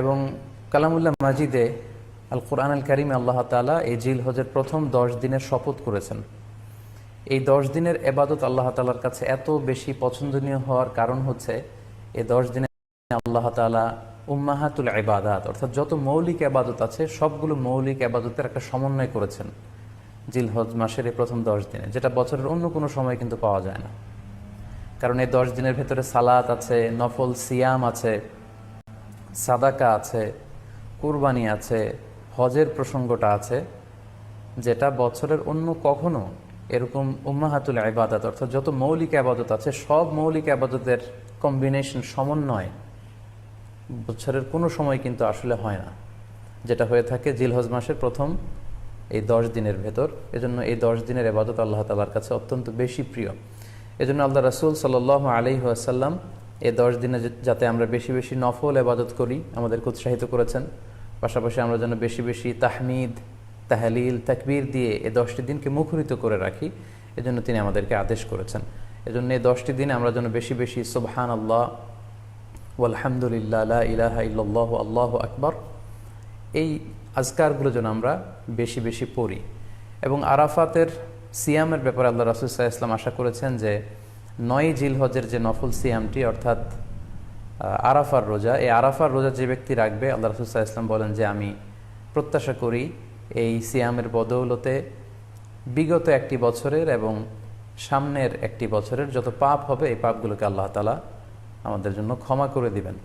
এবং কালামুল্লাহ মাজিদে আল কোরআন আল কারিমে আল্লাহ তাআলা এই জিলহজের প্রথম 10 দিনের শপথ করেছেন। এই 10 দিনের এবাদত আল্লাহ তাআলার কাছে এত বেশি পছন্দনীয় হওয়ার কারণ হচ্ছে এই 10 দিনে আল্লাহ তাআলা উম্মাহাতুল ইবাদাত অর্থাৎ যত মৌলিক এবাদত আছে সবগুলো মৌলিক এবাদতের একটা সমন্বয় করেছেন জিলহজ মাসের এই প্রথম 10 দিনে, যেটা বছরের অন্য কোনো সময় কিন্তু পাওয়া যায় না। কারণ এই 10 দিনের ভেতরে সালাত আছে, নফল সিয়াম আছে, সাদাকা আছে, কুরবানি আছে, হজের প্রসঙ্গটা আছে, যেটা বছরের অন্য কখনো এরকম উম্মাহাতুল ইবাদত অর্থাৎ যত মৌলিক আবাদত আছে সব মৌলিক আবাদতের কম্বিনেশন সমন্বয় বছরের কোনো সময় কিন্তু আসলে হয় না, যেটা হয়ে থাকে জিলহজ মাসের প্রথম এই 10 দিনের ভেতর। এজন্য এই 10 দিনের ইবাদত আল্লাহ তাআলার কাছে অত্যন্ত বেশি প্রিয়। এজন্য আল্লাহ রাসূল সাল্লাল্লাহু আলাইহি ওয়াসাল্লাম এই 10 দিনে যাতে আমরা বেশি বেশি নফল ইবাদত করি আমাদেরকে উৎসাহিত করেছেন। পাশাপাশি আমরা যেন বেশি বেশি তাহমিদ, তাহলিল, তাকবীর দিয়ে এই 10টি দিনকে মুখরিত করে রাখি, এজন্য তিনি আমাদেরকে আদেশ করেছেন। এজন্য এই 10টি দিনে আমরা যেন বেশি বেশি সুবহানাল্লাহ ওয়ালহামদুলিল্লাহ লা ইলাহা ইল্লাল্লাহ আল্লাহু আকবার এই আজকারগুলো যেন আমরা বেশি বেশি পড়ি। এবং আরাফাতের সিয়ামের ব্যাপারে আল্লাহ রাসূল সাল্লাল্লাহু আলাইহি ওয়াসাল্লাম আশা করেছেন যে 9 জিলহজের যে নফল সিয়ামটি অর্থাৎ আরাফার রোজা, এই আরাফার রোজা যে ব্যক্তি রাখবে আল্লাহ রাসূল সাল্লাল্লাহু আলাইহি ওয়াসাল্লাম বলেন যে আমি প্রত্যাশা করি এই সিয়ামের বদৌলতে বিগত একটি বছরের এবং সামনের একটি বছরের যত পাপ হবে এই পাপগুলোকে আল্লাহ তাআলা আমাদের জন্য ক্ষমা করে দিবেন।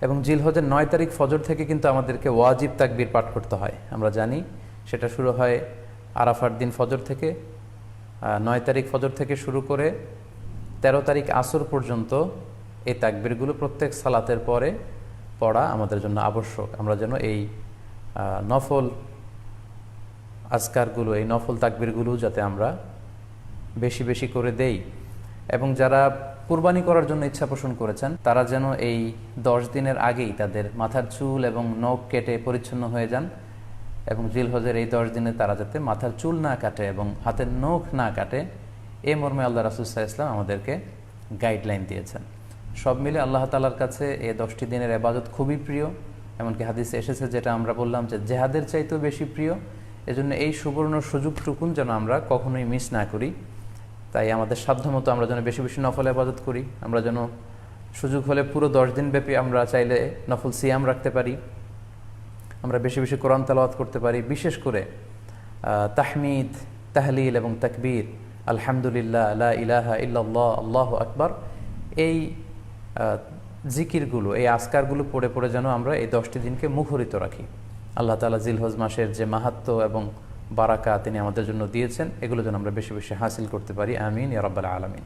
এবং জিলহজের 9 তারিখ ফজর থেকে কিন্তু আমাদেরকে ওয়াজিব তাকবীর পাঠ করতে হয়। আমরা জানি সেটা শুরু হয় আরাফার দিন ফজর থেকে। 9 তারিখ ফজর থেকে শুরু করে 13 তারিখ আসর পর্যন্ত এই তাকবীরগুলো প্রত্যেক সালাতের পরে পড়া আমাদের জন্য আবশ্যক। আমরা যেন এই নফল আজকারগুলো, এই নফল তাকবীরগুলো যাতে আমরা বেশি বেশি করে দেই। এবং যারা কুরবানি করার জন্য ইচ্ছা পোষণ করেছেন তারা যেন এই 10 দিনের আগেই তাদের মাথার চুল এবং নখ কেটে পরিচ্ছন্ন হয়ে যান। এবং জিলহজের এই 10 দিনে তারা যাতে মাথার চুল না কাটে এবং হাতের নখ না কাটে, এই মর্মে আল্লাহ রাসূল সাল্লাল্লাহু আলাইহি ওয়াসাল্লাম আমাদেরকে গাইডলাইন দিয়েছেন। সব মিলে আল্লাহ তাআলার কাছে এই 10টি দিনের ইবাদত খুবই প্রিয়। এমনকি হাদিসে এসেছে, যেটা আমরা বললাম, যে জেহাদের চাইতেও বেশি প্রিয়। এজন্য এই সুবর্ণ সুযোগটুকুন যেন আমরা কখনোই মিস না করি। তাই আমাদের সাধ্যমতো আমরা যেন বেশি বেশি নফল ইবাদত করি। আমরা যেন সুযোগ হলে পুরো 10 দিন ব্যাপী আমরা চাইলে নফল সিয়াম রাখতে পারি, আমরা বেশি বেশি কোরআন তেলাওয়াত করতে পারি। বিশেষ করে তাহমিদ, তাহলিল এবং তাকবীর, আলহামদুলিল্লাহ লা ইলাহা ইল্লাল্লাহ আল্লাহু আকবার, এই জিকিরগুলো, এই আজকারগুলো পড়ে পড়ে যেন আমরা এই 10টি দিনকে মুখরিত রাখি। আল্লাহ তাআলা জিলহজ মাসের যে মাহাত্ম্য এবং বারাকা তিনি আমাদের জন্য দিয়েছেন, এগুলো যেন আমরা বেশি বেশি হাসিল করতে পারি। আমিন ইয়া রাব্বাল আলামিন।